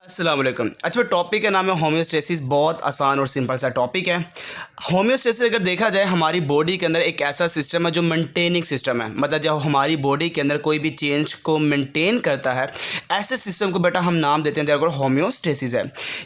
अस्सलाम वालेकुम। अच्छा, टॉपिक का नाम है होम्योस्टेसिस। बहुत आसान और सिंपल सा टॉपिक है। होम्योस्टेसिस अगर देखा जाए हमारी बॉडी के अंदर एक ऐसा सिस्टम है जो मेंटेनिंग सिस्टम है। मतलब जब हमारी बॉडी के अंदर कोई भी चेंज को मेंटेन करता है, ऐसे सिस्टम को बेटा हम नाम देते हैं देखो होम्योस्टेसिस है।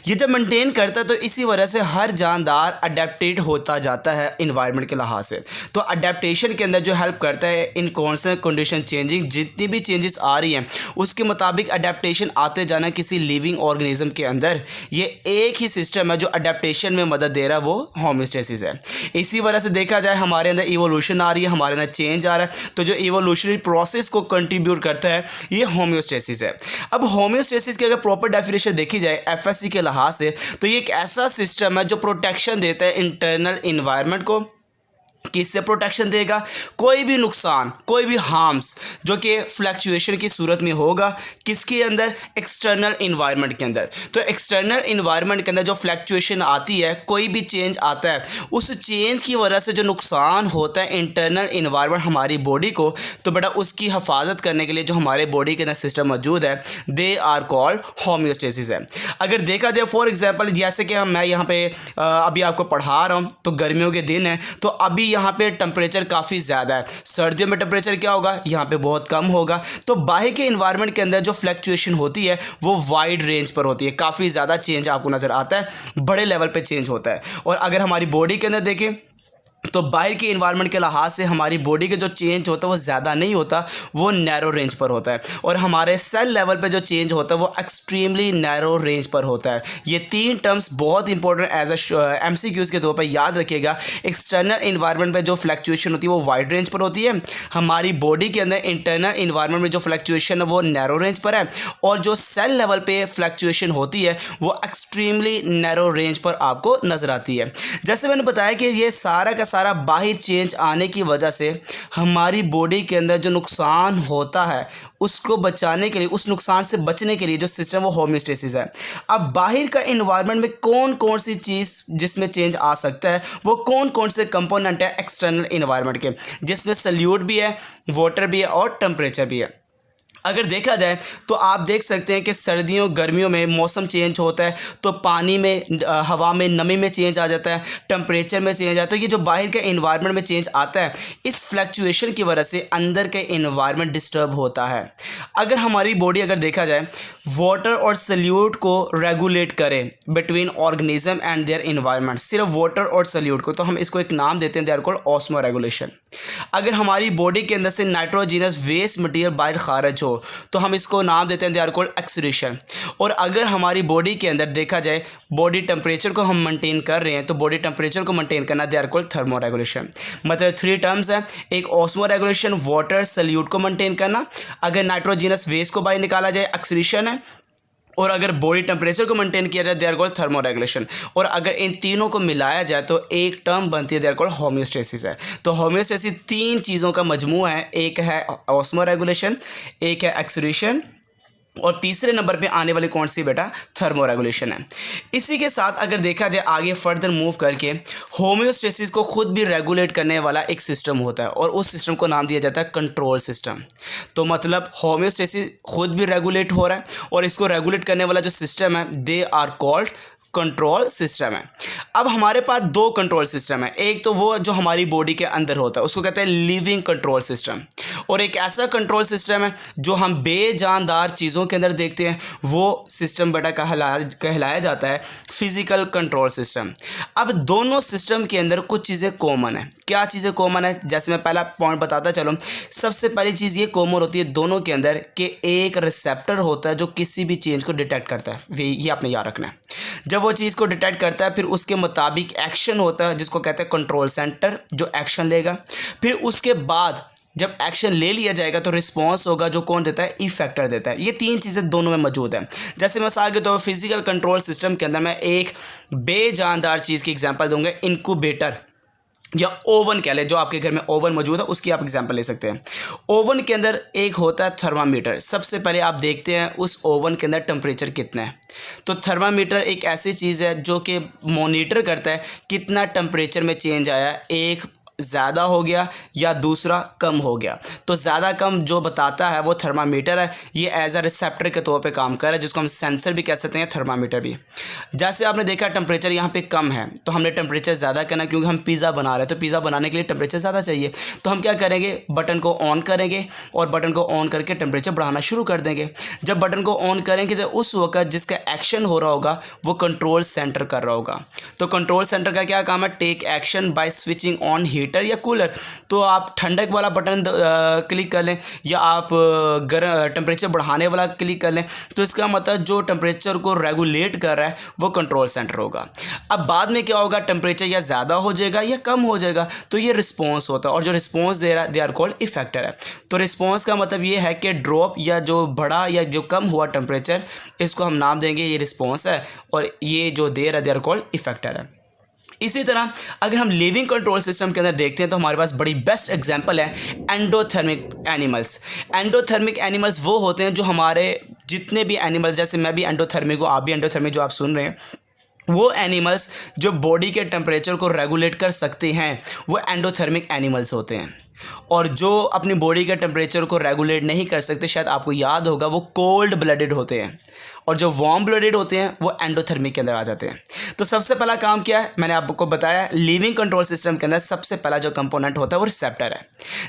ये जब मेंटेन करता है तो इसी वजह से हर जानदार अडेप्टेड होता जाता है इन्वायरमेंट के लिहाज से। तो अडेप्टेशन के अंदर जो हेल्प करता है इन कॉन्स्टेंट कंडीशन चेंजिंग, जितनी भी चेंजेस आ रही हैं उसके मुताबिक अडेप्टेशन आते जाना किसी लिविंग ऑर्गेनिज्म के अंदर। ये एक ही सिस्टम है जो अडेप्टेशन में मदद दे रहा है, वो होम्योस्टेसिस है। इसी वजह से देखा जाए हमारे अंदर इवोल्यूशन आ रही है, हमारे अंदर चेंज आ रहा है, तो जो इवोल्यूशनरी प्रोसेस को कंट्रीब्यूट करता है ये होम्योस्टेसिस है। अब होम्योस्टेसिस की अगर प्रॉपर डेफिनेशन देखी जाए एफएससी के लिहाज से, तो ये एक ऐसा सिस्टम है जो प्रोटेक्शन देता है इंटरनल इन्वायरमेंट को। किससे प्रोटेक्शन देगा? कोई भी नुकसान, कोई भी हार्म्स जो कि फ्लक्चुएशन की सूरत में होगा किसके अंदर? एक्सटर्नल इन्वायरमेंट के अंदर। तो एक्सटर्नल इन्वायरमेंट के अंदर जो फ्लक्चुएशन आती है, कोई भी चेंज आता है, उस चेंज की वजह से जो नुकसान होता है इंटरनल इन्वायरमेंट हमारी बॉडी को, तो बेटा उसकी हिफाजत करने के लिए जो हमारे बॉडी के अंदर सिस्टम मौजूद है, दे आर कॉल्ड होम्योस्टेसिस है। अगर देखा जाए फॉर एग्जाम्पल, जैसे कि मैं यहाँ पे अभी आपको पढ़ा रहा हूँ, तो गर्मियों के दिन है, तो अभी यहाँ पे टेम्परेचर काफ़ी ज़्यादा है। सर्दियों में टेम्परेचर क्या होगा? यहाँ पे बहुत कम होगा। तो बाहर के इन्वायरमेंट के अंदर जो फ्लक्चुएशन होती है वो वाइड रेंज पर होती है, काफ़ी ज़्यादा चेंज आपको नज़र आता है, बड़े लेवल पे चेंज होता है। और अगर हमारी बॉडी के अंदर देखें तो बाहर के इन्वायरमेंट के लिहाज से हमारी बॉडी के जो चेंज होता है वो ज़्यादा नहीं होता, वो नैरो रेंज पर होता है। और हमारे सेल लेवल पे जो चेंज होता है वो एक्सट्रीमली नैरो रेंज पर होता है। ये तीन टर्म्स बहुत इंपॉर्टेंट एज एमसीक्यूज़ के तौर पर याद रखिएगा। एक्सटर्नल इन्वायरमेंट पे जो फ्लक्चुएशन होती है वो वाइड रेंज पर होती है, हमारी बॉडी के अंदर इंटरनल इन्वायरमेंट में जो फ्लक्चुएशन है वो नैरो रेंज पर है, और जो सेल लेवल पे फ्लक्चुएशन होती है वो एक्सट्रीमली नैरो रेंज पर आपको नज़र आती है। जैसे मैंने बताया कि ये सारा का सारा बाहर चेंज आने की वजह से हमारी बॉडी के अंदर जो नुकसान होता है उसको बचाने के लिए, उस नुकसान से बचने के लिए जो सिस्टम वो होम्योस्टेसिस है। अब बाहर का इन्वायरमेंट में कौन कौन सी चीज़ जिसमें चेंज आ सकता है, वो कौन कौन से कंपोनेंट है एक्सटर्नल इन्वायरमेंट के, जिसमें सल्यूट भी है, वाटर भी है और टेम्परेचर भी है। अगर देखा जाए तो आप देख सकते हैं कि सर्दियों गर्मियों में मौसम चेंज होता है तो पानी में, हवा में नमी में चेंज आ जाता है, टेम्परेचर में चेंज आता है। ये जो बाहर के इन्वायरमेंट में चेंज आता है, इस फ्लक्चुएशन की वजह से अंदर के इन्वायरमेंट डिस्टर्ब होता है। अगर हमारी बॉडी अगर देखा जाए वाटर और सल्यूट को रेगुलेट करे between organism and their environment, सिर्फ वाटर और सल्यूट को, तो हम इसको एक नाम देते हैं, they are called osmo regulation. अगर हमारी बॉडी के अंदर से नाइट्रोजिनस वेस्ट मटेरियल बाहर खारिज हो तो हम इसको नाम देते हैं, दे आर कॉल्ड एक्सक्रीशन। और अगर हमारी बॉडी के अंदर देखा जाए बॉडी टेम्परेचर को हम मेंटेन कर रहे हैं, तो बॉडी टेम्परेचर को मेंटेन करना, they are called thermo regulation. मतलब थ्री टर्म्स है, एक ऑस्मो रेगुलेशन, वाटर सल्यूट को मेंटेन करना, अगर नाइट्रोजिनस वेस्ट को बाहर निकाला जाए एक्सक्रीशन है, और अगर बॉडी टेम्परेचर को मेंटेन किया जाए they are called thermo regulation. और अगर इन तीनों को मिलाया जाए तो एक टर्म बनती है, दे आर कॉल्ड होम्योस्टेसिस है। तो होम्योस्टेसिस तीन चीज़ों का मजमू है, एक है ऑस्मो रेगुलेशन, एक है एक्सक्रीशन, और तीसरे नंबर पे आने वाली कौन सी बेटा? थर्मो रेगुलेशन है। इसी के साथ अगर देखा जाए आगे फर्दर मूव करके, होम्योस्टेसिस को खुद भी रेगुलेट करने वाला एक सिस्टम होता है और उस सिस्टम को नाम दिया जाता है कंट्रोल सिस्टम। तो मतलब होम्योस्टेसिस खुद भी रेगुलेट हो रहा है और इसको रेगुलेट करने वाला जो सिस्टम है, they are called control system है। अब हमारे पास दो कंट्रोल सिस्टम है, एक तो वो जो हमारी बॉडी के अंदर होता है उसको कहते हैं लिविंग कंट्रोल सिस्टम, और एक ऐसा कंट्रोल सिस्टम है जो हम बेजानदार चीज़ों के अंदर देखते हैं, वो सिस्टम बेटा कहलाया जाता है फिजिकल कंट्रोल सिस्टम। अब दोनों सिस्टम के अंदर कुछ चीज़ें कॉमन है। क्या चीज़ें कॉमन है? जैसे मैं पहला पॉइंट बताता चलो, सबसे पहली चीज़ ये कॉमन होती है दोनों के अंदर कि एक रिसेप्टर होता है जो किसी भी चेंज को डिटेक्ट करता है। ये आपने याद रखना है। जब वो चीज़ को डिटेक्ट करता है फिर उसके मुताबिक एक्शन होता है जिसको कहते हैं कंट्रोल सेंटर, जो एक्शन लेगा। फिर उसके बाद जब एक्शन ले लिया जाएगा तो रिस्पॉन्स होगा जो कौन देता है? इफेक्टर देता है। ये तीन चीज़ें दोनों में मौजूद है। जैसे मिसाल के तौर पर फिजिकल कंट्रोल सिस्टम के अंदर मैं एक बेजानदार चीज़ की एग्जांपल दूंगा, इंक्यूबेटर या ओवन कह लें, जो आपके घर में ओवन मौजूद है उसकी आप एग्जांपल ले सकते हैं। ओवन के अंदर एक होता है थर्मामीटर। सबसे पहले आप देखते हैं उस ओवन के अंदर टेम्परेचर कितना है। तो थर्मामीटर एक ऐसी चीज़ है जो कि मॉनिटर करता है कितना टेम्परेचर में चेंज आया एक ज़्यादा हो गया या दूसरा कम हो गया। तो ज़्यादा कम जो बताता है वो थर्मामीटर है, ये एज अ रिसेप्टर के तौर पे काम कर रहा है, जिसको हम सेंसर भी कह सकते हैं, थर्मामीटर भी। जैसे आपने देखा टेम्परेचर यहाँ पे कम है तो हमने टेम्परेचर ज़्यादा करना, क्योंकि हम पिज़्ज़ा बना रहे हैं तो पिज़्ज़ा बनाने के लिए टेम्परेचर ज़्यादा चाहिए। तो हम क्या करेंगे, बटन को ऑन करेंगे और बटन को ऑन करके टेम्परेचर बढ़ाना शुरू कर देंगे। जब बटन को ऑन करेंगे तो उस वक्त जिसका एक्शन हो रहा होगा वो कंट्रोल सेंटर कर रहा होगा। तो कंट्रोल सेंटर का क्या काम है, take action by switching on heater या कूलर। तो आप ठंडक वाला बटन क्लिक कर लें या आप टेम्परेचर बढ़ाने वाला क्लिक कर लें, तो इसका मतलब जो टेम्परेचर को रेगुलेट कर रहा है वो कंट्रोल सेंटर होगा। अब बाद में क्या होगा, टेम्परेचर या ज़्यादा हो जाएगा या कम हो जाएगा, तो ये रिस्पॉन्स होता है, और जो रिस्पॉन्स दे रहा है दे आर कॉल्ड इफेक्टर है। तो रिस्पॉन्स का मतलब ये है कि ड्रॉप या जो बढ़ा या जो कम हुआ टेम्परेचर, इसको हम नाम देंगे ये रिस्पॉन्स है, और ये जो दे रहा है दे आर कॉल्ड इफेक्टर है। इसी तरह अगर हम लिविंग कंट्रोल सिस्टम के अंदर देखते हैं तो हमारे पास बड़ी बेस्ट एग्जांपल है एंडोथर्मिक एनिमल्स। एंडोथर्मिक एनिमल्स वो होते हैं जो हमारे जितने भी एनिमल्स, जैसे मैं भी एंडोथर्मिक हूँ, आप भी एंडोथर्मिक जो आप सुन रहे हैं, वो एनिमल्स जो बॉडी के टेम्परेचर को रेगुलेट कर सकते हैं वो एंडोथर्मिक एनिमल्स होते हैं। और जो अपनी बॉडी के टेम्परेचर को रेगुलेट नहीं कर सकते, शायद आपको याद होगा, वो कोल्ड ब्लडेड होते हैं, और जो वार्म ब्लडेड होते हैं वो एंडोथर्मिक के अंदर आ जाते हैं। तो सबसे पहला काम क्या है, मैंने आपको बताया, लिविंग कंट्रोल सिस्टम के अंदर सबसे पहला जो कंपोनेंट होता है वो रिसेप्टर है,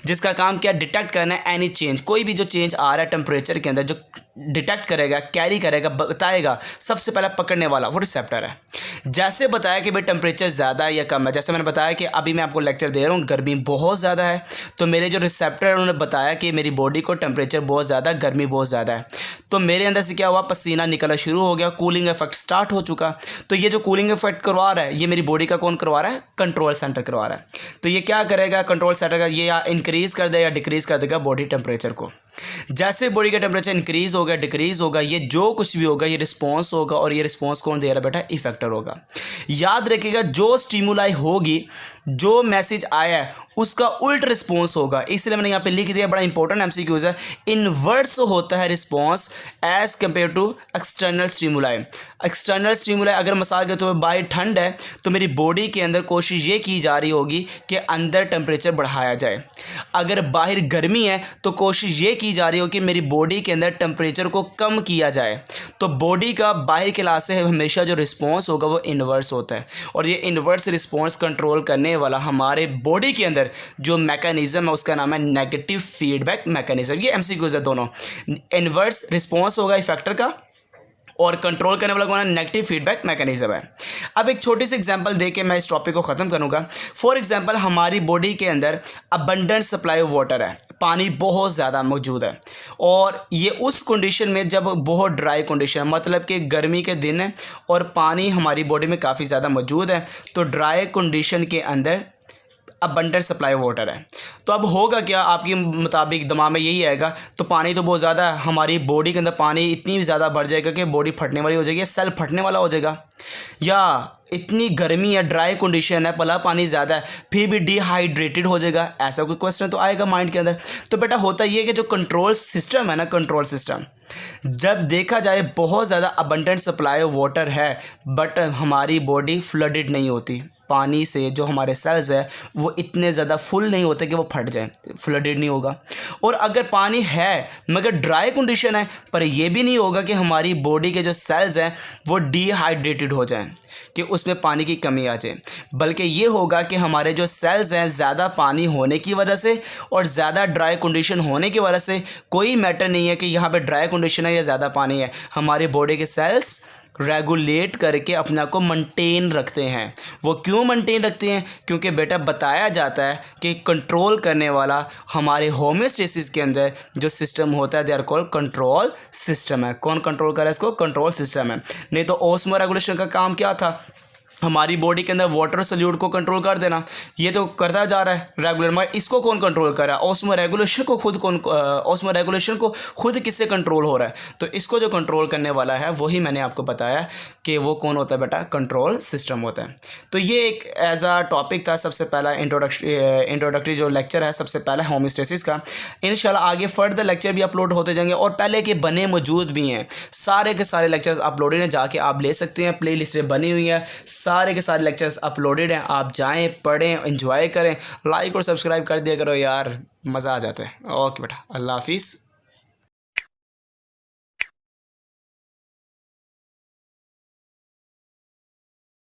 जिसका काम क्या, डिटेक्ट करना है एनी चेंज, कोई भी जो चेंज आ रहा है टेम्परेचर के अंदर, जो डिटेक्ट करेगा, कैरी करेगा, बताएगा, सबसे पहला पकड़ने वाला वो रिसेप्टर है। जैसे बताया कि भाई टेम्परेचर ज़्यादा है या कम है, जैसे मैंने बताया कि अभी मैं आपको लेक्चर दे रहा हूँ, गर्मी बहुत ज़्यादा है, तो मेरे जो रिसेप्टर है उन्होंने बताया कि मेरी बॉडी को टेम्परेचर बहुत ज़्यादा, गर्मी बहुत ज़्यादा है, तो मेरे अंदर से क्या हुआ, पसीना निकलना शुरू हो गया, कूलिंग इफेक्ट स्टार्ट हो चुका। तो ये जो कूलिंग इफेक्ट करवा रहा है, ये मेरी बॉडी का कौन करवा रहा है, कंट्रोल सेंटर करवा रहा है। तो ये क्या करेगा, कंट्रोल सेंटर का, ये या इंक्रीज़ कर देगा या डिक्रीज़ कर देगा बॉडी टेम्परेचर को। जैसे बॉडी का टेम्परेचर इंक्रीज़ होगा, डिक्रीज़ होगा, ये जो कुछ भी होगा ये रिस्पॉन्स होगा, और ये रिस्पॉन्स कौन दे रहा है बेटा, इफेक्टर होगा। याद रखिएगा, जो स्टिमुलाई होगी, जो मैसेज आया है उसका उल्ट रिस्पॉन्स होगा, इसलिए मैंने यहाँ पे लिख दिया, बड़ा इंपॉर्टेंट एमसीक्यूज है। इनवर्स होता है response as compare to external stimuli. External stimuli, अगर मिसाल के तौर पर बाहर ठंड है तो मेरी बॉडी के अंदर कोशिश ये की जा रही होगी कि अंदर टेम्परेचर बढ़ाया जाए। अगर बाहर गर्मी है तो कोशिश ये की जा रही हो कि मेरी बॉडी के अंदर टेम्परेचर को कम किया जाए। तो बॉडी का बाहर के लिहाज से हमेशा जो रिस्पॉन्स होगा वो इन्वर्स होता है, और ये इन्वर्स रिस्पॉन्स कंट्रोल करने वाला हमारे बॉडी के अंदर जो मैकेनिज्म है उसका नाम है नेगेटिव फीडबैक मैकेनिज्म। ये एमसीक्यूज है दोनों, इन्वर्स रिस्पॉन्स होगा इफेक्टर का, और कंट्रोल करने वाला कौन है, नेगेटिव फीडबैक मैकेनिज्म है। अब एक छोटी सी एग्जांपल देके मैं इस टॉपिक को ख़त्म करूंगा। फॉर एग्जांपल, हमारी बॉडी के अंदर अबंडेंट सप्लाई ऑफ वाटर है, पानी बहुत ज़्यादा मौजूद है, और ये उस कंडीशन में जब बहुत ड्राई कंडीशन, मतलब कि गर्मी के दिन है और पानी हमारी बॉडी में काफ़ी ज़्यादा मौजूद है, तो ड्राई कंडीशन के अंदर अबंडेंट सप्लाई वाटर है। तो अब होगा क्या, आपके मुताबिक दिमाग में यही आएगा, तो पानी तो बहुत ज़्यादा है, हमारी बॉडी के अंदर पानी इतनी ज़्यादा बढ़ जाएगा कि बॉडी फटने वाली हो जाएगी, सेल फटने वाला हो जाएगा, या इतनी गर्मी है, ड्राई कंडीशन है, भला पानी ज़्यादा है फिर भी डिहाइड्रेटेड हो जाएगा, ऐसा कोई क्वेश्चन तो आएगा माइंड के अंदर। तो बेटा होता ये कि जो कंट्रोल सिस्टम है ना, कंट्रोल सिस्टम जब देखा जाए बहुत ज़्यादा अबंडेंट सप्लाई ऑफ वाटर है, बट हमारी बॉडी फ्लडेड नहीं होती पानी से, जो हमारे सेल्स है वो इतने ज़्यादा फुल नहीं होते कि वो फट जाए, फ्लडेड नहीं होगा। और अगर पानी है मगर ड्राई कंडीशन है, पर ये भी नहीं होगा कि हमारी बॉडी के जो सेल्स हैं वो डिहाइड्रेटेड हो जाएं, कि उसमें पानी की कमी आ जाए, बल्कि ये होगा कि हमारे जो सेल्स हैं ज़्यादा पानी होने की वजह से और ज़्यादा ड्राई कंडीशन होने की वजह से, कोई मैटर नहीं है कि यहाँ पे ड्राई कंडीशन है या ज़्यादा पानी है, हमारी बॉडी के सेल्स रेगुलेट करके अपना को मेंटेन रखते हैं। वो क्यों मेंटेन रखते हैं, क्योंकि बेटा बताया जाता है कि कंट्रोल करने वाला हमारे होम्योस्टेसिस के अंदर जो सिस्टम होता है they are called control system है। कौन कंट्रोल कर रहा है इसको, कंट्रोल सिस्टम है। नहीं तो ऑस्मो रेगुलेशन का काम क्या था, हमारी बॉडी के अंदर वाटर सल्यूट को कंट्रोल कर देना, ये तो करता जा रहा है रेगुलर, मगर इसको कौन कंट्रोल कर रहा है, ऑस्मो रेगुलेशन को खुद कौन, ऑस्मो रेगुलेशन को खुद किससे कंट्रोल हो रहा है, तो इसको जो कंट्रोल करने वाला है वही मैंने आपको बताया कि वो कौन होता है बेटा, कंट्रोल सिस्टम होता है। तो ये एक एज आ टॉपिक था, सबसे पहला इंट्रोडक्टरी जो लेक्चर है सबसे पहला होम्योस्टेसिस का। इंशाल्लाह आगे फर्दर लेक्चर भी अपलोड होते जाएंगे, और पहले के बने मौजूद भी हैं, सारे के सारे लेक्चर्स अपलोडेड हैं, जाके आप ले सकते हैं, प्ले लिस्टें बनी हुई हैं, सारे के सारे लेक्चर्स अपलोडेड हैं, आप जाएँ पढ़ें एंजॉय करें, लाइक और सब्सक्राइब कर दिया करो यार, मज़ा आ जाता है। ओके बेटा, अल्लाह हाफिज़।